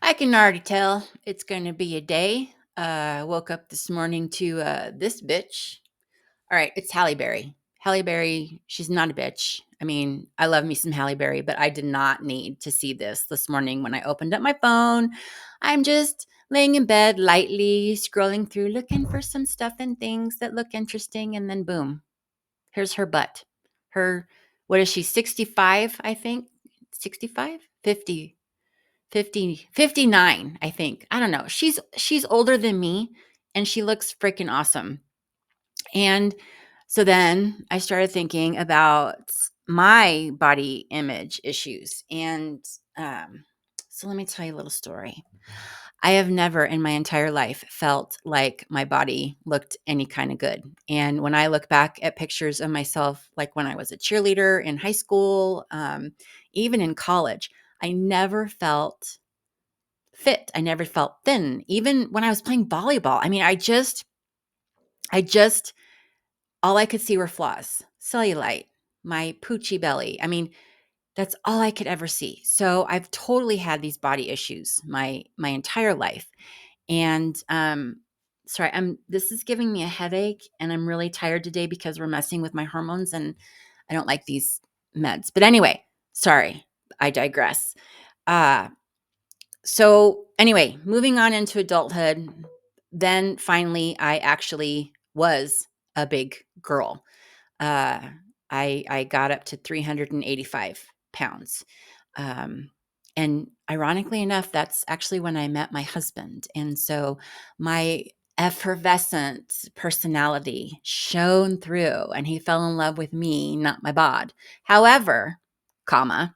I can already tell it's going to be a day. I woke up this morning to this bitch. All right, it's Halle Berry. Halle Berry, she's not a bitch. I mean, I love me some Halle Berry, but I did not need to see this morning when I opened up my phone. I'm just laying in bed lightly, scrolling through, looking for some stuff and things that look interesting. And then boom, here's her butt. Her, what is she, 65, I think? 65? 50. 59, I think. I don't know. She's older than me and she looks freaking awesome. And so then I started thinking about my body image issues. And so let me tell you a little story. I have never in my entire life felt like my body looked any kind of good. And when I look back at pictures of myself, like when I was a cheerleader in high school, even in college, I never felt fit. I never felt thin. Even when I was playing volleyball, I mean, I just, all I could see were flaws, cellulite, my poochy belly. I mean, that's all I could ever see. So I've totally had these body issues my entire life. And sorry, this is giving me a headache and I'm really tired today because we're messing with my hormones and I don't like these meds. But anyway, sorry, I digress. Uh so anyway, moving on into adulthood, then finally I actually was a big girl. Uh, I got up to 385 pounds. Um, and ironically enough, that's actually when I met my husband. And so my effervescent personality shone through and he fell in love with me, not my bod. However, comma,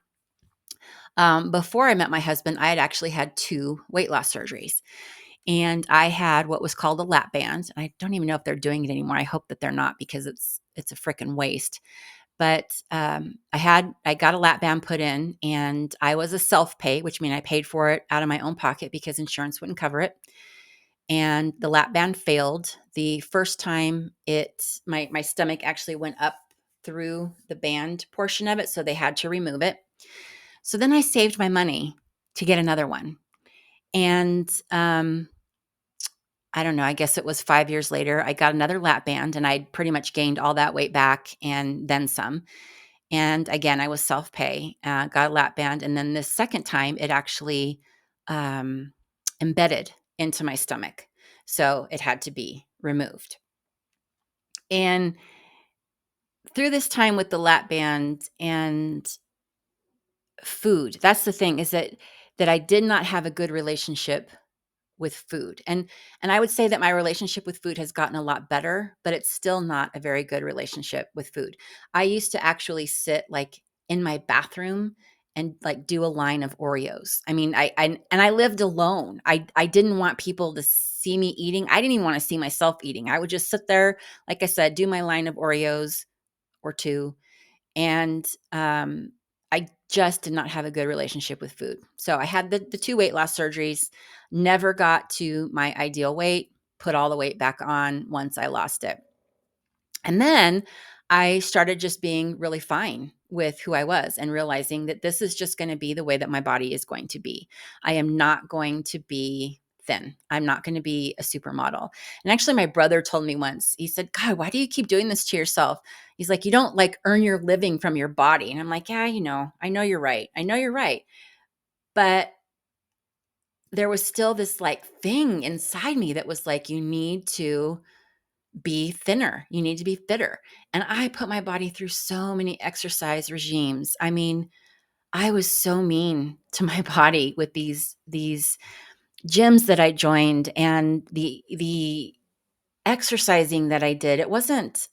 before I met my husband, I had actually had two weight loss surgeries. And I had what was called a lap band. I don't even know if they're doing it anymore. I hope that they're not because it's a freaking waste. But I got a lap band put in, and I was a self pay, which means I paid for it out of my own pocket because insurance wouldn't cover it. And the lap band failed the first time. My stomach actually went up through the band portion of it, so they had to remove it. So then I saved my money to get another one. And I don't know, I guess it was 5 years later, I got another lap band and I'd pretty much gained all that weight back and then some. And again, I was self-pay, got a lap band, and then this second time, it actually, um, embedded into my stomach, so it had to be removed. And through this time with the lap band and food, that's the thing is that I did not have a good relationship with food. And I would say that my relationship with food has gotten a lot better, but it's still not a very good relationship with food. I used to actually sit like in my bathroom and like do a line of Oreos. I mean, I lived alone. I didn't want people to see me eating. I didn't even want to see myself eating. I would just sit there, like I said, do my line of Oreos or two and I just did not have a good relationship with food. So I had the two weight loss surgeries, never got to my ideal weight, put all the weight back on once I lost it. And then I started just being really fine with who I was and realizing that this is just going to be the way that my body is going to be. I am not going to be thin. I'm not going to be a supermodel. And actually, my brother told me once, he said, God, why do you keep doing this to yourself? He's like, you don't like earn your living from your body. And I'm like, yeah, I know you're right. I know you're right. But there was still this like thing inside me that was like, you need to be thinner. You need to be fitter. And I put my body through so many exercise regimes. I mean, I was so mean to my body with these gyms that I joined and the exercising that I did. It wasn't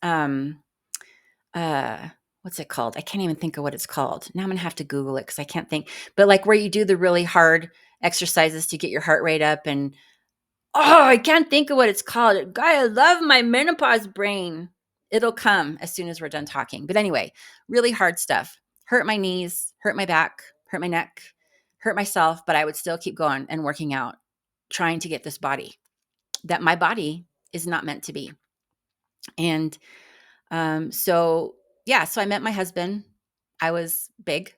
uh what's it called? I can't even think of what it's called. Now I'm going to have to Google it cuz I can't think. But like where you do the really hard exercises to get your heart rate up and oh, I can't think of what it's called. God, I love my menopause brain. It'll come as soon as we're done talking. But anyway, really hard stuff. Hurt my knees, hurt my back, hurt my neck, hurt myself, but I would still keep going and working out, trying to get this body that my body is not meant to be. And so, yeah, so I met my husband. I was big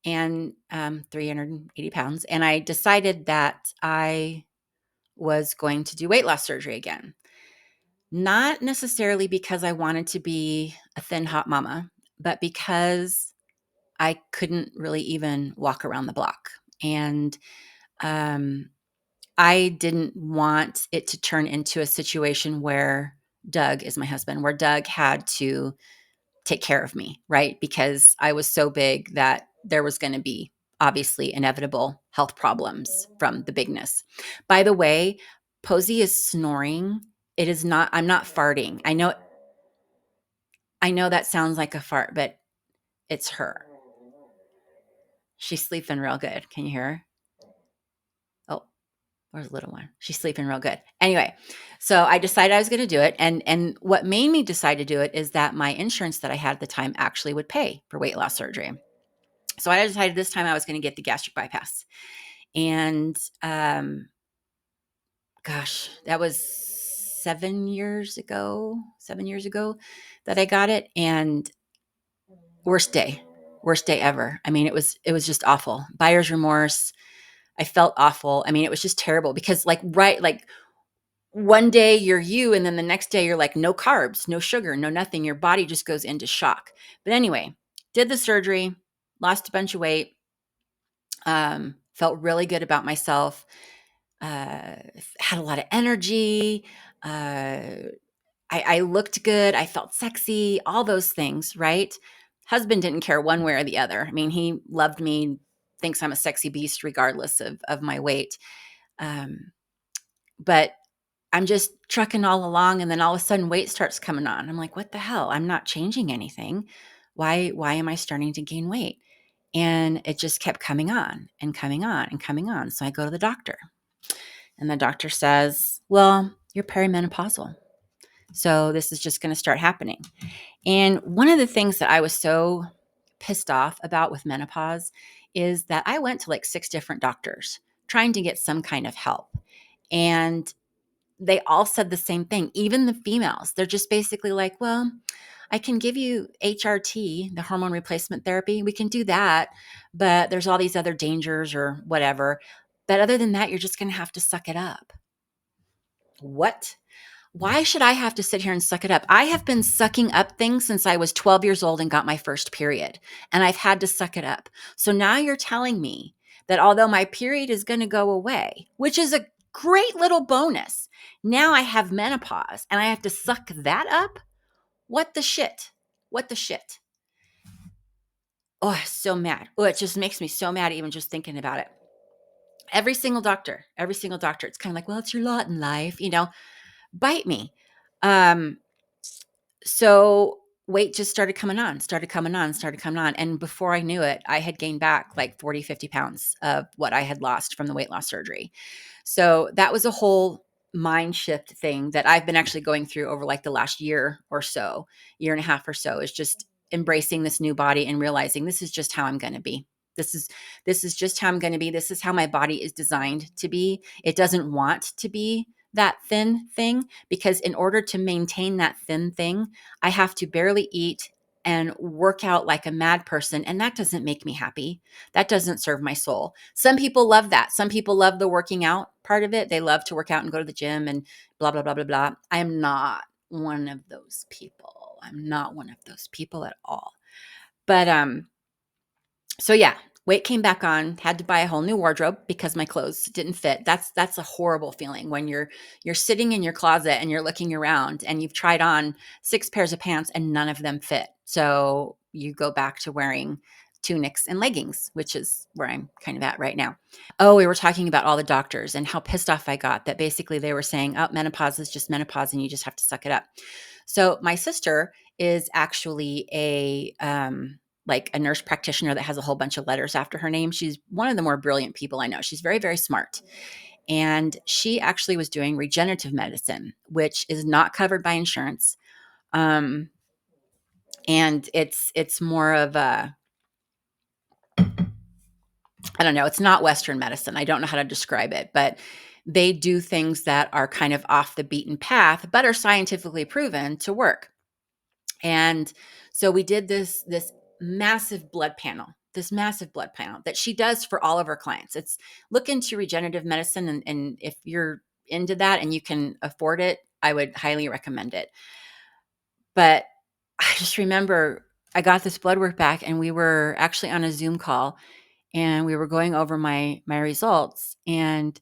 and 380 pounds. And I decided that I was going to do weight loss surgery again. Not necessarily because I wanted to be a thin, hot mama, but because I couldn't really even walk around the block. And um, I didn't want it to turn into a situation where Doug is my husband, where Doug had to take care of me, right? Because I was so big that there was going to be obviously inevitable health problems from the bigness. By the way, Posey is snoring. It is not, I'm not farting. I know that sounds like a fart, but it's her. She's sleeping real good. Can you hear her? Oh, where's the little one? She's sleeping real good. Anyway, so I decided I was going to do it. And what made me decide to do it is that my insurance that I had at the time actually would pay for weight loss surgery. So I decided this time I was going to get the gastric bypass. And gosh, that was 7 years ago that I got it. And worst day, worst day ever. I mean, it was just awful. Buyer's remorse. I felt awful. I mean, it was just terrible because like one day you're you, and then the next day you're like, no carbs, no sugar, no nothing. Your body just goes into shock. But anyway, did the surgery, lost a bunch of weight, felt really good about myself, had a lot of energy. I looked good. I felt sexy, all those things, right? Husband didn't care one way or the other. I mean, he loved me, thinks I'm a sexy beast regardless of my weight. Um, but I'm just trucking all along, and then all of a sudden weight starts coming on. I'm like, what the hell? I'm not changing anything. Why am I starting to gain weight? And it just kept coming on and coming on and coming on. So I go to the doctor, and the doctor says, well, you're perimenopausal. So this is just going to start happening. And one of the things that I was so pissed off about with menopause is that I went to like 6 different doctors trying to get some kind of help. And they all said the same thing, even the females. They're just basically like, well, I can give you HRT, the hormone replacement therapy. We can do that, but there's all these other dangers or whatever. But other than that, you're just going to have to suck it up. What? Why should I have to sit here and suck it up? I have been sucking up things since I was 12 years old and got my first period, and I've had to suck it up. So now you're telling me that although my period is going to go away, which is a great little bonus, now I have menopause and I have to suck that up? What the shit? What the shit? Oh, so mad. Oh, it just makes me so mad even just thinking about it. Every single doctor, it's kind of like, well, it's your lot in life, bite me. Um, So weight just started coming on, started coming on, started coming on. And before I knew it, I had gained back like 40, 50 pounds of what I had lost from the weight loss surgery. So that was a whole mind shift thing that I've been actually going through over like the last year or so, year and a half or so, is just embracing this new body and realizing this is just how I'm going to be. This is just how I'm going to be. This is how my body is designed to be. It doesn't want to be that thin thing, because in order to maintain that thin thing, I have to barely eat and work out like a mad person. And that doesn't make me happy. That doesn't serve my soul. Some people love that. Some people love the working out part of it. They love to work out and go to the gym and blah, blah, blah, blah, blah. I am not one of those people. I'm not one of those people at all. But so yeah, weight came back on, had to buy a whole new wardrobe because my clothes didn't fit. That's a horrible feeling when you're sitting in your closet and you're looking around and you've tried on 6 pairs of pants and none of them fit. So you go back to wearing tunics and leggings, which is where I'm kind of at right now. Oh, we were talking about all the doctors and how pissed off I got that basically they were saying, oh, menopause is just menopause and you just have to suck it up. So my sister is actually like a nurse practitioner that has a whole bunch of letters after her name. She's one of the more brilliant people I know. She's very, very smart. And she actually was doing regenerative medicine, which is not covered by insurance. And it's more of a, I don't know, it's not Western medicine. I don't know how to describe it, but they do things that are kind of off the beaten path, but are scientifically proven to work. And so we did this massive blood panel. this massive blood panel that she does for all of her clients. It's look into regenerative medicine. And if you're into that and you can afford it, I would highly recommend it. But I just remember I got this blood work back and we were actually on a Zoom call and we were going over my results. And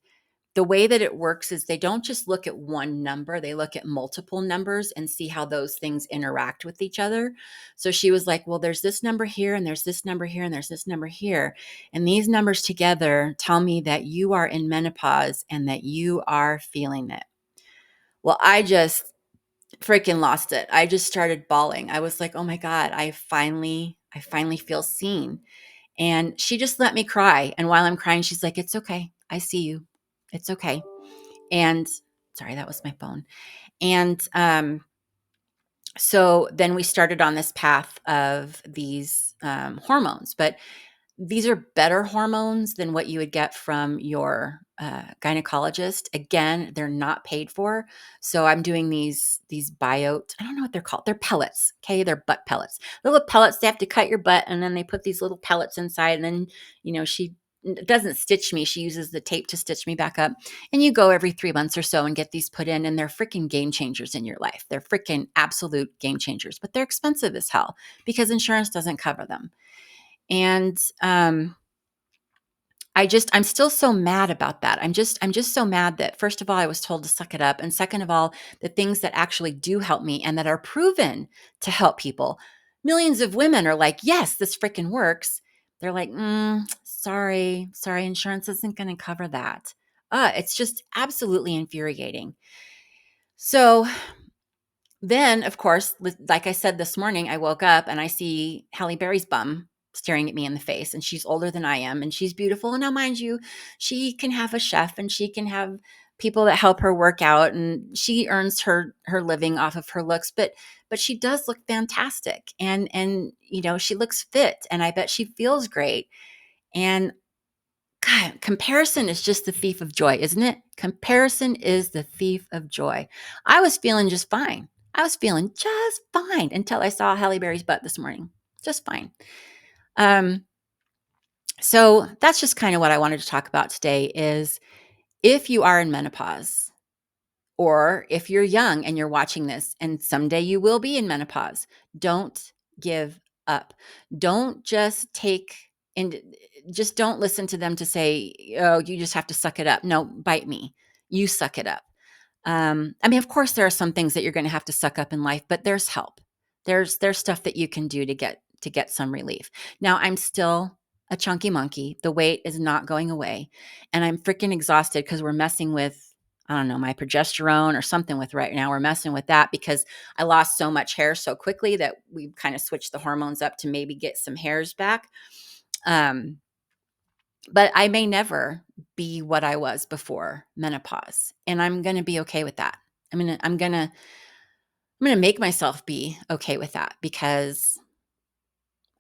the way that it works is they don't just look at one number, they look at multiple numbers and see how those things interact with each other. So she was like, well, there's this number here, and there's this number here, and there's this number here. And these numbers together tell me that you are in menopause and that you are feeling it. Well, I just freaking lost it. I just started bawling. I was like, oh my God, I finally feel seen. And she just let me cry. And while I'm crying, she's like, it's okay. I see you. It's okay. And sorry, that was my phone. And so then we started on this path of these hormones, but these are better hormones than what you would get from your gynecologist. Again, they're not paid for. So I'm doing these biote, I don't know what they're called. They're pellets. Okay. They're butt pellets. Little pellets, they have to cut your butt and then they put these little pellets inside. And then, she doesn't stitch me. She uses the tape to stitch me back up. And you go every 3 months or so and get these put in, and they're freaking game changers in your life. They're freaking absolute game changers, but they're expensive as hell because insurance doesn't cover them. And I'm still so mad about that. I'm just so mad that, first of all, I was told to suck it up. And second of all, the things that actually do help me and that are proven to help people. Millions of women are like, yes, this freaking works. They're like, sorry, insurance isn't going to cover that. It's just absolutely infuriating. So then, of course, like I said this morning, I woke up and I see Halle Berry's bum staring at me in the face, and she's older than I am, and she's beautiful. And now, mind you, she can have a chef and she can have people that help her work out, and she earns her living off of her looks. But she does look fantastic, and she looks fit, and I bet she feels great. And God, comparison is just the thief of joy, isn't it? Comparison is the thief of joy. I was feeling just fine. I was feeling just fine until I saw Halle Berry's butt this morning. Just fine. Um, so that's just kind of what I wanted to talk about today is if you are in menopause, or if you're young and you're watching this and someday you will be in menopause, don't give up. Don't just just don't listen to them to say, oh, you just have to suck it up. No, bite me. You suck it up. Of course, there are some things that you're going to have to suck up in life, but there's help. There's stuff that you can do to get some relief. Now, I'm still a chunky monkey. The weight is not going away, and I'm freaking exhausted because we're messing with, I don't know, my progesterone or something with right now. We're messing with that because I lost so much hair so quickly that we kind of switched the hormones up to maybe get some hairs back. But I may never be what I was before menopause, and I'm going to be okay with that. I'm going to make myself be okay with that because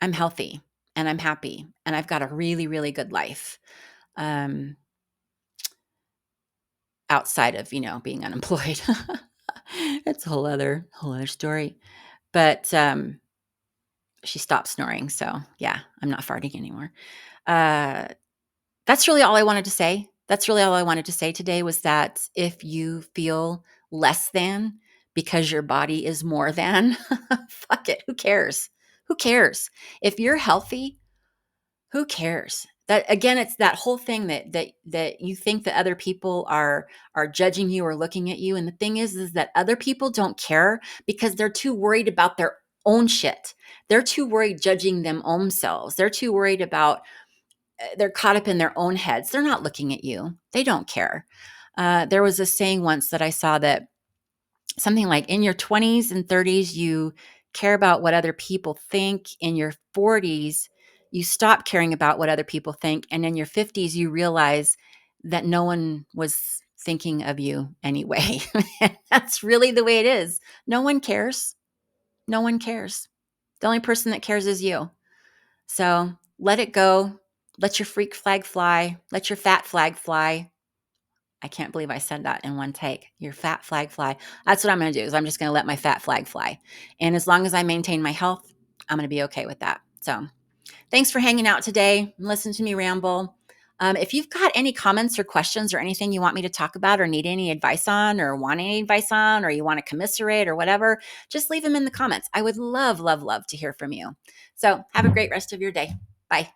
I'm healthy and I'm happy and I've got a really, really good life. Um, outside of, being unemployed. It's a whole other story. But she stopped snoring, so yeah, I'm not farting anymore. Uh, that's really all I wanted to say. That's really all I wanted to say today was that if you feel less than because your body is more than, fuck it. Who cares? Who cares? If you're healthy, who cares? That again, it's that whole thing that you think that other people are judging you or looking at you. And the thing is that other people don't care because they're too worried about their own shit. They're too worried judging them own selves. They're too worried about they're caught up in their own heads. They're not looking at you. They don't care. There was a saying once that I saw that something like in your 20s and 30s, you care about what other people think. In your 40s, you stop caring about what other people think. And in your 50s, you realize that no one was thinking of you anyway. That's really the way it is. No one cares. No one cares. The only person that cares is you. So let it go. Let your freak flag fly. Let your fat flag fly. I can't believe I said that in one take. Your fat flag fly. That's what I'm going to do is I'm just going to let my fat flag fly. And as long as I maintain my health, I'm going to be okay with that. So Thanks for hanging out today and listening to me ramble. If you've got any comments or questions or anything you want me to talk about or need any advice on or want any advice on or you want to commiserate or whatever, just leave them in the comments. I would love, love, love to hear from you. So have a great rest of your day. Bye.